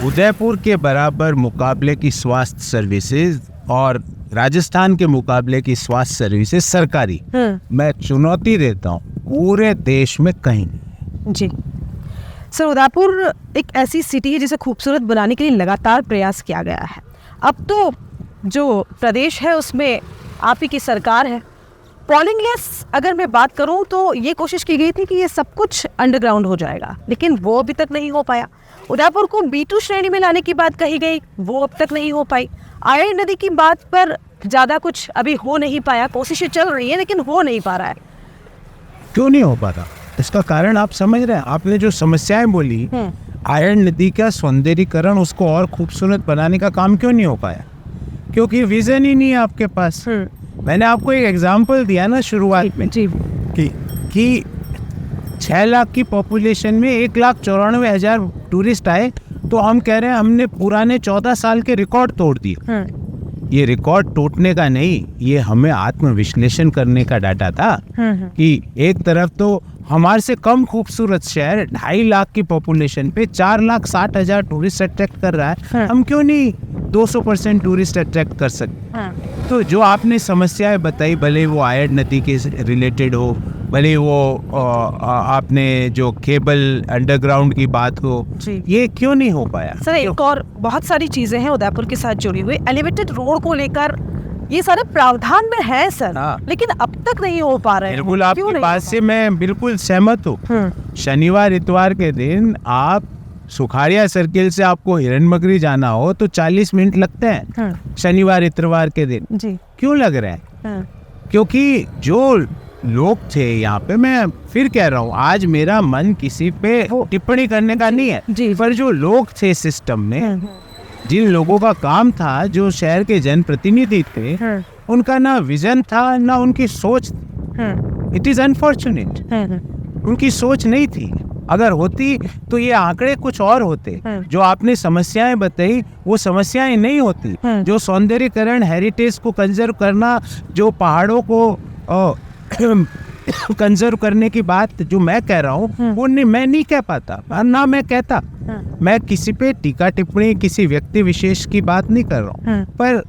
उदयपुर के बराबर मुकाबले की स्वास्थ्य सर्विसेज और राजस्थान के मुकाबले की स्वास्थ्य सर्विसेज सरकारी, मैं चुनौती देता हूँ पूरे देश में कहीं नहीं। जी सर, उदयपुर एक ऐसी सिटी है जिसे खूबसूरत बनाने के लिए लगातार प्रयास किया गया है। अब तो जो प्रदेश है उसमें आप ही की सरकार है। पॉलिंगलेस अगर मैं बात करूं तो ये कोशिश की गई थी कि ये सब कुछ अंडरग्राउंड हो जाएगा, लेकिन वो अभी तक नहीं हो पाया। उदयपुर को B2 श्रेणी में लाने की बात कही गई, वो अब तक नहीं हो पाई। आयरन नदी की बात पर ज़्यादा कुछ अभी हो नहीं पाया, कोशिशें चल रही हैं लेकिन हो नहीं पा रहा है। क्यों नहीं हो पा रहा? इसका कारण आप समझ रहे हैं? आपने जो समस्याएं बोली, आयरन नदी का सौंदर्यीकरण, उसको और खूबसूरत बनाने का काम क्यों नहीं हो पाया? क्योंकि विजन ही नहीं है आपके पास। मैंने आपको एक एग्जांपल दिया ना शुरुआत में जी, कि 6 लाख की पॉपुलेशन में 1,94,000 टूरिस्ट आए, तो हम कह रहे हैं हमने पुराने 14 साल के रिकॉर्ड तोड़ दिए। ये रिकॉर्ड टूटने का नहीं, ये हमें आत्मविश्लेषण करने का डाटा था कि एक तरफ तो हमारे से कम खूबसूरत शहर 2.5 लाख की पॉपुलेशन पे 4,60,000 टूरिस्ट अट्रैक्ट कर रहा है, हम क्यों नहीं 200% टूरिस्ट अट्रैक्ट कर सकते? तो जो आपने समस्याएं बताई, भले वो आयरन नदी के रिलेटेड हो, भले वो आपने जो केबल अंडरग्राउंड की बात हो, ये क्यों नहीं हो पाया? सर एक और बहुत सारी चीजें हैं उदयपुर के साथ जुड़ी हुई। एलिवेटेड रोड को लेकर ये सारे प्रावधान में है सर, लेकिन अब तक नहीं हो पा रहे हैं। बिल्कुल, आपकी बात से मैं बिल्कुल सहमत हूँ। शनिवार इतवार के दिन आप सुखाड़िया सर्किल से आपको हिरनमगरी जाना हो तो 40 मिनट लगते हैं शनिवार इतवार के दिन। जी, क्यों लग रहा है? क्योंकि जो लोग थे यहाँ पे, मैं फिर कह रहा हूँ, आज मेरा मन किसी पे टिप्पणी करने का नहीं है, पर जो लोग थे सिस्टम में, जिन लोगों का काम था, जो शहर के जनप्रतिनिधि थे, उनका ना विजन था ना उनकी सोच। इट इज अनफॉर्चुनेट, उनकी सोच नहीं थी। अगर होती तो ये आंकड़े कुछ और होते। जो आपने समस्याएं बताई वो समस्याएं नहीं होती। जो सौंदर्यीकरण, हेरिटेज को कंजर्व करना, जो पहाड़ों को कंजर्व करने की बात जो मैं कह रहा हूँ, वो मैं नहीं कह पाता, ना मैं कहता। मैं किसी पे टीका टिप्पणी, किसी व्यक्ति विशेष की बात नहीं कर रहा हूँ। पर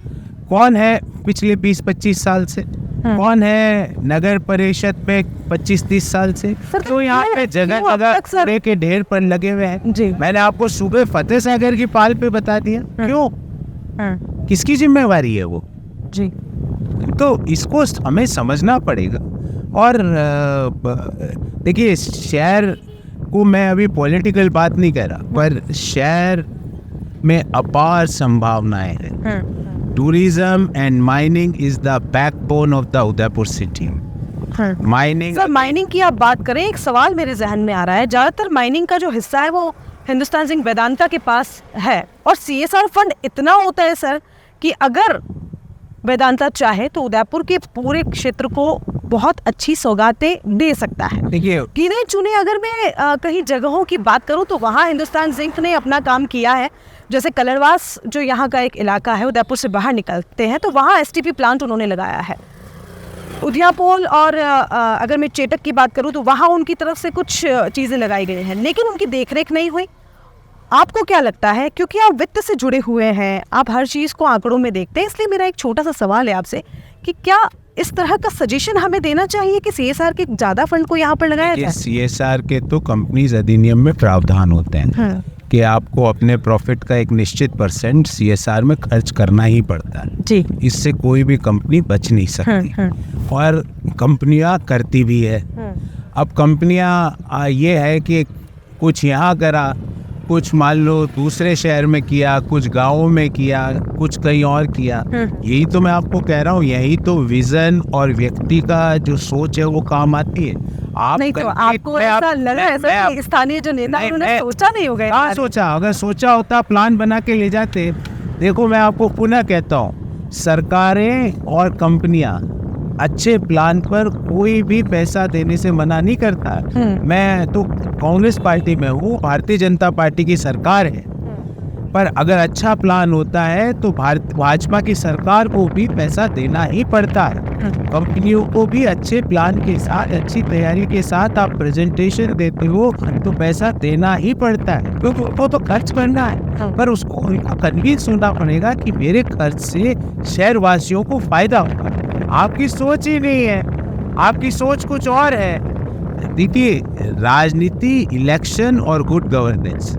कौन है पिछले 20-25 साल से, कौन है नगर परिषद में 25-30 साल से, तो यहाँ पे जगह जगह कूड़े के ढेर पर लगे हुए हैं। मैंने आपको सुबह फतेह सागर की पाल पे बता दिया। क्यों? किसकी जिम्मेवारी है वो? जी, तो इसको हमें समझना पड़ेगा। और देखिए, शहर को मैं अभी पॉलिटिकल बात नहीं कर रहा, पर शहर में अपार संभावनाएं हैं। Tourism and mining is the backbone of the Udaipur city. Mining, sir mining की आप बात करें, एक सवाल मेरे जहन में आ रहा है। ज़्यादातर माइनिंग का जो हिस्सा है वो हिंदुस्तान जिंक वेदांता के पास है, और CSR फंड इतना होता है सर कि अगर वेदांता चाहे तो उदयपुर के पूरे क्षेत्र को बहुत अच्छी सौगातें दे सकता है। देखिए, गिने चुने अगर मैं कहीं जगहों की बात करूं तो वहाँ हिंदुस्तान जिंक ने अपना काम किया है। जैसे कलरवास जो यहाँ का एक इलाका है, उदयपुर से बाहर निकलते हैं, तो वहाँ STP प्लांट उन्होंने लगाया है। उदयापोल और अगर मैं चेटक की बात करूं तो वहाँ उनकी तरफ से कुछ चीज़ें लगाई गई हैं, लेकिन उनकी देखरेख नहीं हुई। आपको क्या लगता है, क्योंकि आप वित्त से जुड़े हुए हैं, आप हर चीज़ को आंकड़ों में देखते हैं, इसलिए मेरा एक छोटा सा सवाल है आपसे कि क्या इस तरह का सजेशन हमें देना चाहिए कि CSR के ज़्यादा फंड को यहाँ पर लगाया जाए? CSR के तो कंपनीज अधिनियम में प्रावधान होते हैं कि आपको अपने प्रॉफिट का एक निश्चित % CSR में खर्च करना ही पड़ता है। जी, इससे कोई भी कंपनी बच नहीं सकती, और कंपनियां करती भी है। अब कंपनियां ये है कि कुछ यहाँ करा, कुछ मान लो दूसरे शहर में किया, कुछ गाँवों में किया, कुछ कहीं और किया। यही तो मैं आपको कह रहा हूँ, यही तो विजन और व्यक्ति का जो सोच है वो काम आती है। आप नहीं तो कंक्रीट आपको में आप- ऐसा लगा ऐसा मैं- कि स्थानीय जो नेता नहीं, उन्होंने मैं- सोचा नहीं होगा कहाँ यार। सोचा, अगर सोचा होता प्लान बना के ले जाते। देखो मैं आपको पुनः कहता हूँ, सरकारें और कंपनियां अच्छे प्लान पर कोई भी पैसा देने से मना नहीं करता। मैं तो कांग्रेस पार्टी में हूँ, भारतीय जनता पार्टी की सरकार है, पर अगर अच्छा प्लान होता है तो भाजपा की सरकार को भी पैसा देना ही पड़ता है। कंपनियों को भी अच्छे प्लान के साथ, अच्छी तैयारी के साथ आप प्रेजेंटेशन देते हो तो पैसा देना ही पड़ता है, क्योंकि वो तो खर्च करना है, पर उसको उनको कन्विंस होना पड़ेगा कि मेरे खर्च से शहरवासियों को फायदा होगा। आपकी सोच ही नहीं है, आपकी सोच कुछ और है। देखिए, राजनीति, इलेक्शन और गुड गवर्नेंस,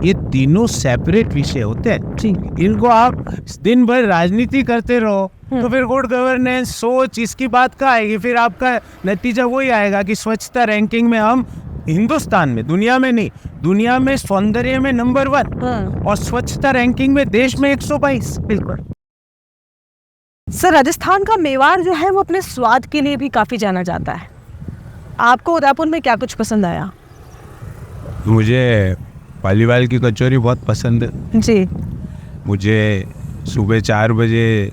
ये तीनों सेपरेट विषय होते हैं। इनको आप दिन भर राजनीति करते रहो तो फिर गुड गवर्नेंस, सोच, इसकी बात का आएगी। फिर आपका नतीजा वही आएगा कि स्वच्छता रैंकिंग में हम हिंदुस्तान में, दुनिया में नहीं, दुनिया में सौंदर्य में नंबर 1 और स्वच्छता रैंकिंग में देश में 122। बिल्कुल सर, राजस्थान का मेवाड़ जो है वो अपने स्वाद के लिए भी काफी जाना जाता है। आपको उदयपुर में क्या कुछ पसंद आया? मुझे पालीवाल की कचौरी बहुत पसंद है। जी। मुझे सुबह 4 बजे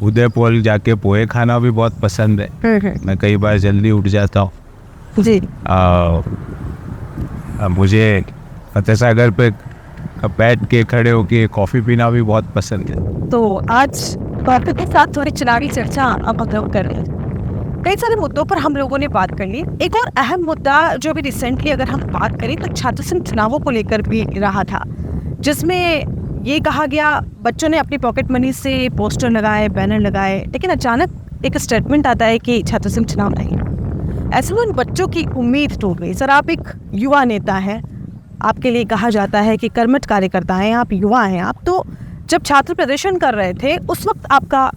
उदयपुर जाके पोहे खाना भी बहुत पसंद है। मैं कई बार जल्दी उठ जाता हूँ। जी। मुझे फतेह सागर पे बैठ के खड़े होके कॉफ़ी पीना भी बहुत पसंद है। तो आज बातों के साथ थोड़ी चुनावी चर्चा अब हम कर रहे हैं। कई सारे मुद्दों पर हम लोगों ने बात कर ली। एक और अहम मुद्दा जो भी रिसेंटली अगर हम बात करें तो छात्र संघ चुनावों को लेकर भी रहा था, जिसमें ये कहा गया बच्चों ने अपनी पॉकेट मनी से पोस्टर लगाए, बैनर लगाए, लेकिन अचानक एक स्टेटमेंट आता है कि छात्र संघ चुनाव नहीं। ऐसे में उन बच्चों की उम्मीद टूट गई। सर, आप एक युवा नेता हैं, आपके लिए कहा जाता है कि कर्मठ कार्यकर्ता हैं, आप युवा हैं। आप तो जब छात्र प्रदर्शन कर रहे थे उस वक्त आपका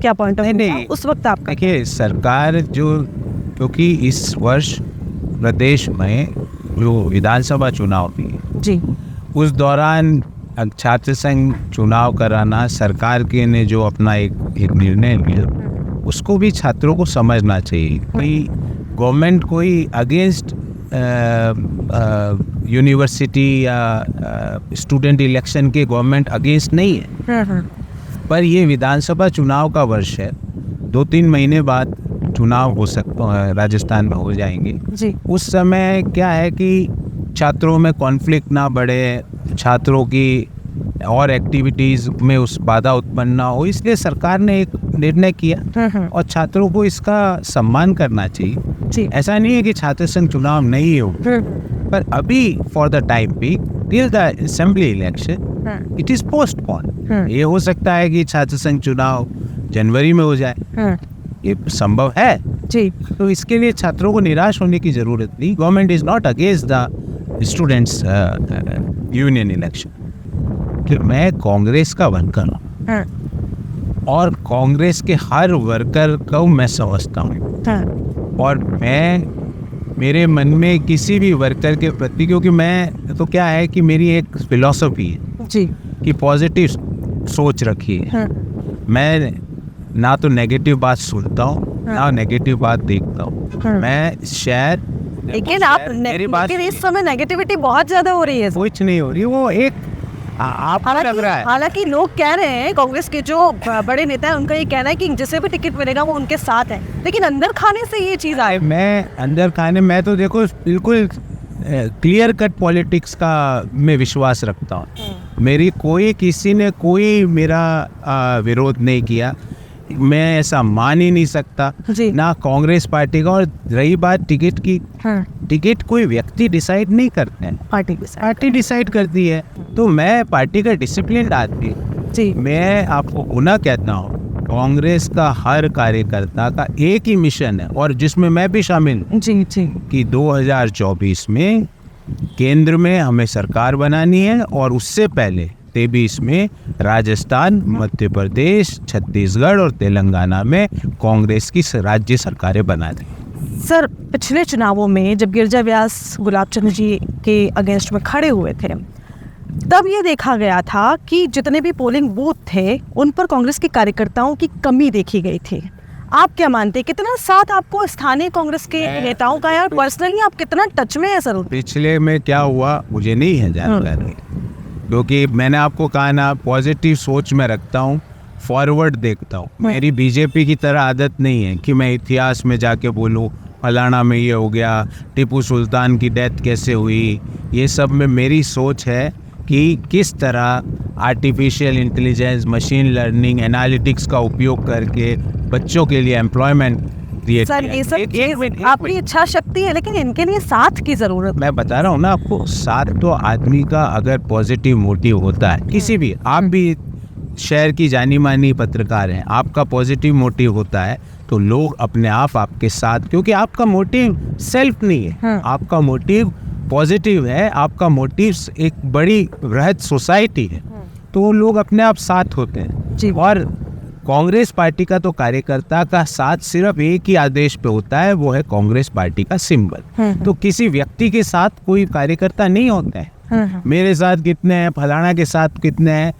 क्या पॉइंट ऑफ व्यू था? उस वक्त आपका देखिए, सरकार क्योंकि इस वर्ष प्रदेश में जो विधानसभा चुनाव हुई जी, उस दौरान छात्र संघ चुनाव कराना सरकार के ने जो अपना एक निर्णय लिया, उसको भी छात्रों को समझना चाहिए। कोई गवर्नमेंट कोई अगेंस्ट यूनिवर्सिटी या स्टूडेंट इलेक्शन के गवर्नमेंट अगेंस्ट नहीं है, पर ये विधानसभा चुनाव का वर्ष है। 2-3 महीने बाद चुनाव हो सकता है, राजस्थान में हो जाएंगे जी। उस समय क्या है कि छात्रों में कॉन्फ्लिक्ट ना बढ़े, छात्रों की और एक्टिविटीज़ में उस बाधा उत्पन्न ना हो, इसलिए सरकार ने एक निर्णय किया और छात्रों को इसका सम्मान करना चाहिए जी। ऐसा नहीं है कि छात्र संघ चुनाव नहीं हो, पर अभी for the time be till the assembly election it is postpone. ये हो सकता है कि छात्र संघ चुनाव जनवरी में हो जाए, ये संभव है जी। तो इसके लिए छात्रों को निराश होने की जरूरत नहीं। Government is not against the students union election. कि मैं कांग्रेस का वर्कर हूँ और कांग्रेस के हर वर्कर को मैं समझता हूँ और मेरे मन में किसी भी वर्कर के प्रति, क्योंकि मैं तो क्या है कि मेरी एक फिलॉसफी है जी कि पॉजिटिव सोच रखी है। मैं ना तो नेगेटिव बात सुनता हूँ ना नेगेटिव बात देखता हूँ। मैं शायद लेकिन आप लेकिन इस समय नेगेटिविटी बहुत ज्यादा हो रही है। कुछ नहीं हो रही, वो एक आपको लग रहा है। हालांकि लोग कह रहे हैं, कांग्रेस के जो बड़े नेता हैं उनका ये कहना है कि जिसे भी टिकट मिलेगा वो उनके साथ है, लेकिन अंदर खाने से ये चीज़ आए। मैं तो देखो बिल्कुल क्लियर कट पॉलिटिक्स का मैं विश्वास रखता हूँ। मेरी किसी ने कोई मेरा विरोध नहीं किया, मैं ऐसा मान ही नहीं सकता ना कांग्रेस पार्टी का। और रही बात टिकट की, टिकट कोई व्यक्ति डिसाइड नहीं करते हैं, पार्टी डिसाइड करती है। तो मैं पार्टी का डिसिप्लिन आदमी जी। मैं आपको पुनः कहता हूँ, कांग्रेस का हर कार्यकर्ता का एक ही मिशन है और जिसमें मैं भी शामिल हूँ जी जी कि 2024 में केंद्र में हमें सरकार बनानी है और उससे पहले 23 में राजस्थान, मध्य प्रदेश, छत्तीसगढ़ और तेलंगाना में कांग्रेस की राज्य सरकारें बना दी। सर, पिछले चुनावों में जब गिरिजा व्यास गुलाब चंद जी के अगेंस्ट में खड़े हुए थे, तब ये देखा गया था कि जितने भी पोलिंग बूथ थे उन पर कांग्रेस के कार्यकर्ताओं की कमी देखी गई थी। आप क्या मानते हैं, कितना साथ आपको स्थानीय कांग्रेस के नेताओं का है और पर्सनली आप कितना टच में है सर? पिछले में क्या हुआ मुझे नहीं है जानकारी, क्योंकि मैंने आपको कहा ना, पॉजिटिव सोच में रखता हूँ, फॉरवर्ड देखता हूँ। मेरी बीजेपी की तरह आदत नहीं है कि मैं इतिहास में जाके बोलूँ फलाना में ये हो गया, टीपू सुल्तान की डेथ कैसे हुई। ये सब में मेरी सोच है कि किस तरह artificial intelligence, machine learning, analytics का उपयोग करके बच्चों के लिए एम्प्लॉयमेंट क्रिएट सर ये सब आपकी इच्छा शक्ति है, लेकिन इनके लिए साथ की जरूरत। मैं बता रहा हूँ ना आपको, साथ तो आदमी का अगर पॉजिटिव मोटिव होता है, किसी भी, आप भी शहर की जानी मानी पत्रकार हैं, आपका पॉजिटिव मोटिव होता है तो लोग अपने आप आपके साथ, क्योंकि आपका मोटिव सेल्फ नहीं है, आपका मोटिव पॉजिटिव है, आपका मोटिव एक बड़ी बृहद सोसाइटी है, तो लोग अपने आप साथ होते हैं जी। और कांग्रेस पार्टी का तो कार्यकर्ता का साथ सिर्फ एक ही आदेश पे होता है, वो है कांग्रेस पार्टी का सिंबल। तो किसी व्यक्ति के साथ कोई कार्यकर्ता नहीं होता है। मेरे साथ कितने हैं, फलाना के साथ कितने हैं,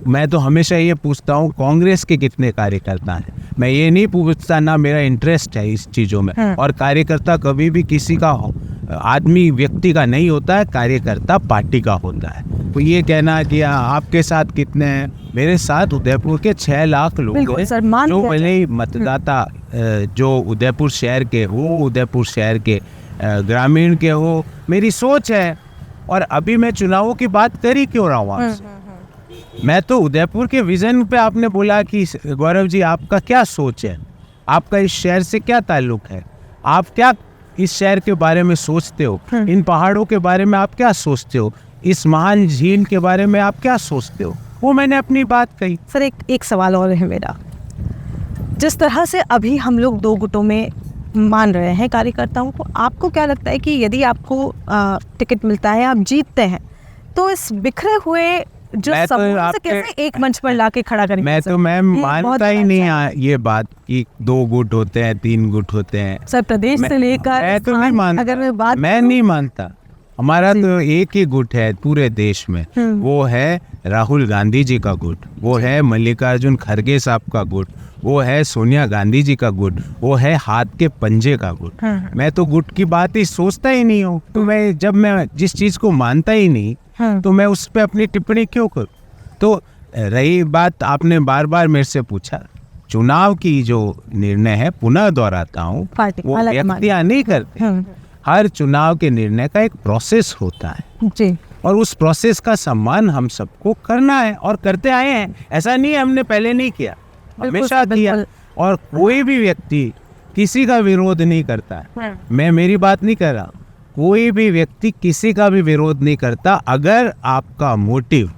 मैं तो हमेशा ये पूछता हूँ कांग्रेस के कितने कार्यकर्ता हैं। मैं ये नहीं पूछता ना मेरा इंटरेस्ट है इस चीज़ों में। और कार्यकर्ता कभी भी किसी का आदमी व्यक्ति का नहीं होता है, कार्यकर्ता पार्टी का होता है। तो ये कहना कि आपके साथ कितने हैं, मेरे साथ उदयपुर के 6 लाख लोग हैं जो भले ही मतदाता जो उदयपुर शहर के हो, उदयपुर शहर के ग्रामीण के हो, मेरी सोच है। और अभी मैं चुनावों की बात कर ही क्यों रहा हूँ आपसे, मैं तो उदयपुर के विजन पे, आपने बोला कि गौरव जी आपका क्या सोच है, आपका इस शहर से क्या ताल्लुक है, आप क्या इस शहर के बारे में सोचते हो, इन पहाड़ों के बारे में आप क्या सोचते हो, इस महान झील के बारे में आप क्या सोचते हो, वो मैंने अपनी बात कही। सर एक सवाल और है मेरा, जिस तरह से अभी हम लोग 2 गुटों में मान रहे हैं कार्यकर्ताओं को, आपको क्या लगता है कि यदि आपको टिकट मिलता है, आप जीतते हैं, तो इस बिखरे हुए जो समूह से कैसे एक मंच पर लाके खड़ा करेंगे? मैं मानता ही नहीं ये बात कि 2 गुट होते हैं, 3 गुट होते हैं। सर प्रदेश से लेकर मैं तो नहीं मानता, अगर मैं नहीं मानता। हमारा तो एक ही गुट है पूरे देश में, वो है राहुल गांधी जी का गुट, वो है मल्लिकार्जुन खड़गे साहब का गुट, वो है सोनिया गांधी जी का गुट, वो है हाथ के पंजे का गुट। मैं तो गुट की बात ही सोचता ही नहीं हूँ। तो मैं जिस चीज को मानता ही नहीं तो मैं उस पर अपनी टिप्पणी क्यों करूँ। तो रही बात, आपने बार बार मेरे से पूछा, चुनाव की जो निर्णय है, पुनः दोहराता हूँ, वो व्यक्तियाँ नहीं करते। हर चुनाव के निर्णय का एक प्रोसेस होता है जी, और उस प्रोसेस का सम्मान हम सबको करना है और करते आए हैं। ऐसा नहीं है हमने पहले नहीं किया, हमेशा किया। और कोई भी व्यक्ति किसी का विरोध नहीं करता है। मैं मेरी बात नहीं कर रहा, कोई भी व्यक्ति किसी का भी विरोध नहीं करता। अगर आपका मोटिव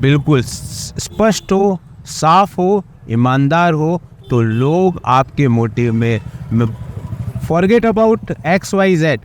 बिल्कुल स्पष्ट हो, साफ हो, ईमानदार हो, तो लोग आपके मोटिव में फॉरगेट अबाउट XYZ,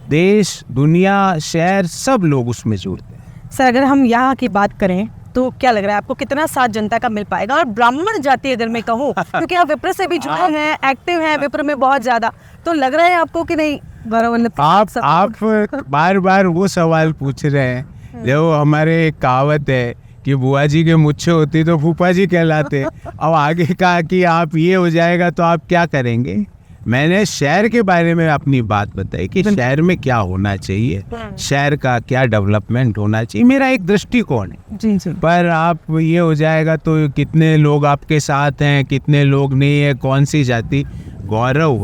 देश, दुनिया, शहर, सब लोग उसमें जुड़ते हैं। सर अगर हम यहाँ की बात करें तो क्या लग रहा है आपको, कितना साथ जनता का मिल पाएगा? और ब्राह्मण जाति अगर मैं कहूँ, क्योंकि आप विप्र से भी जुड़े हैं, एक्टिव हैं विप्र में बहुत ज़्यादा, तो लग रहा है आपको कि नहीं गौरव वल्लभ? आप बार बार वो सवाल पूछ रहे हैं। जो हमारे एक कहावत है कि बुआ जी के मुच्छे होती तो फूफा जी कहलाते। अब आगे कहा कि आप ये हो जाएगा तो आप क्या करेंगे। मैंने शहर के बारे में अपनी बात बताई कि शहर में क्या होना चाहिए, शहर का क्या डेवलपमेंट होना चाहिए, मेरा एक दृष्टिकोण है। जी जी। पर आप ये हो जाएगा तो कितने लोग आपके साथ हैं, कितने लोग नहीं है, कौन सी जाति, गौरव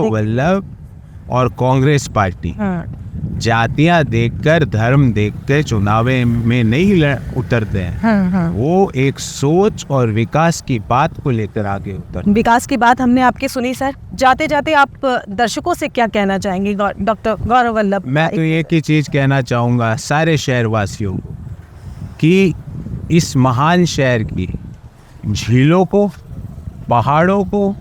वल्लभ और कांग्रेस पार्टी जातियां देखकर, धर्म देखकर चुनाव में नहीं उतरते हैं। वो एक सोच और विकास की बात को लेकर आगे उतर। विकास की बात हमने आपकी सुनी सर। जाते जाते आप दर्शकों से क्या कहना चाहेंगे डॉक्टर गौरव वल्लभ? मैं तो एक ही चीज कहना चाहूँगा सारे शहरवासियों को कि इस महान शहर की झीलों को, पहाड़ों को,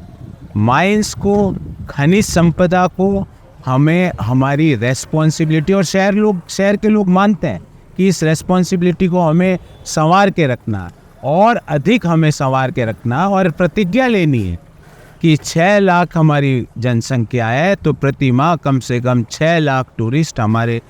माइंस को, खनिज संपदा को हमें हमारी रेस्पॉन्सिबिलिटी, और शहर के लोग मानते हैं कि इस रेस्पॉन्सिबिलिटी को हमें संवार के रखना और अधिक हमें संवार के रखना, और प्रतिज्ञा लेनी है कि 6 लाख हमारी जनसंख्या है तो प्रति माह कम से कम 6 लाख टूरिस्ट हमारे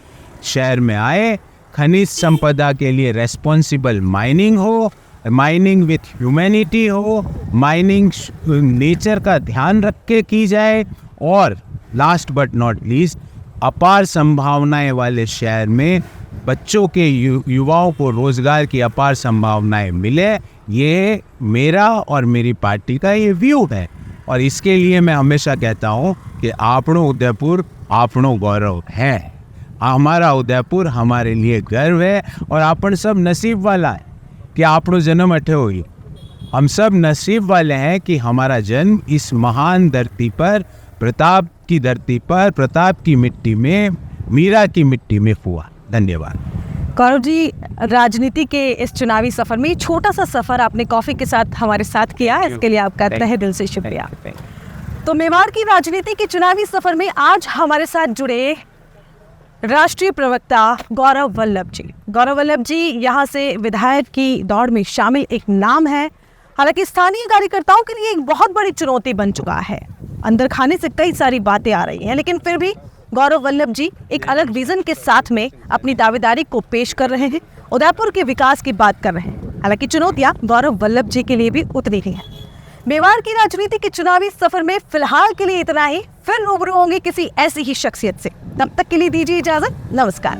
शहर में आए। खनिज संपदा के लिए रेस्पॉन्सिबल माइनिंग हो, माइनिंग विथ ह्यूमैनिटी हो, माइनिंग नेचर का ध्यान रख के की जाए, और लास्ट बट नॉट लीस्ट अपार संभावनाएं वाले शहर में बच्चों के युवाओं को रोजगार की अपार संभावनाएं मिले। ये मेरा और मेरी पार्टी का ये व्यू है, और इसके लिए मैं हमेशा कहता हूँ कि आपनो उदयपुर आपनो गौरव है। हमारा उदयपुर हमारे लिए गर्व है, और अपन सब नसीब वाला है कि आपनो जन्म अठे हुई। हम सब नसीब वाले हैं कि हमारा जन्म इस महान धरती पर, प्रताप की धरती पर, प्रताप की मिट्टी में, मीरा की मिट्टी में हुआ। धन्यवाद। गौरव जी, राजनीति के इस चुनावी सफर में छोटा सा सफर आपने कॉफी के साथ हमारे साथ किया, इसके लिए आपका तहे दिल से शुक्रिया। तो मेवाड़ की राजनीति के चुनावी सफर में आज हमारे साथ जुड़े राष्ट्रीय प्रवक्ता गौरव वल्लभ जी। गौरव वल्लभ जी यहाँ से विधायक की दौड़ में शामिल एक नाम है। हालांकि स्थानीय कार्यकर्ताओं के लिए एक बहुत बड़ी चुनौती बन चुका है। अंदर खाने से कई सारी बातें आ रही हैं, लेकिन फिर भी गौरव वल्लभ जी एक अलग विजन के साथ में अपनी दावेदारी को पेश कर रहे हैं, उदयपुर के विकास की बात कर रहे हैं। हालांकि चुनौतियां गौरव वल्लभ जी के लिए भी उतनी ही हैं। मेवाड़ की राजनीति के चुनावी सफर में फिलहाल के लिए इतना ही। फिर रूबरू होंगे किसी ऐसी ही शख्सियत से। तब तक के लिए दीजिए इजाजत। नमस्कार।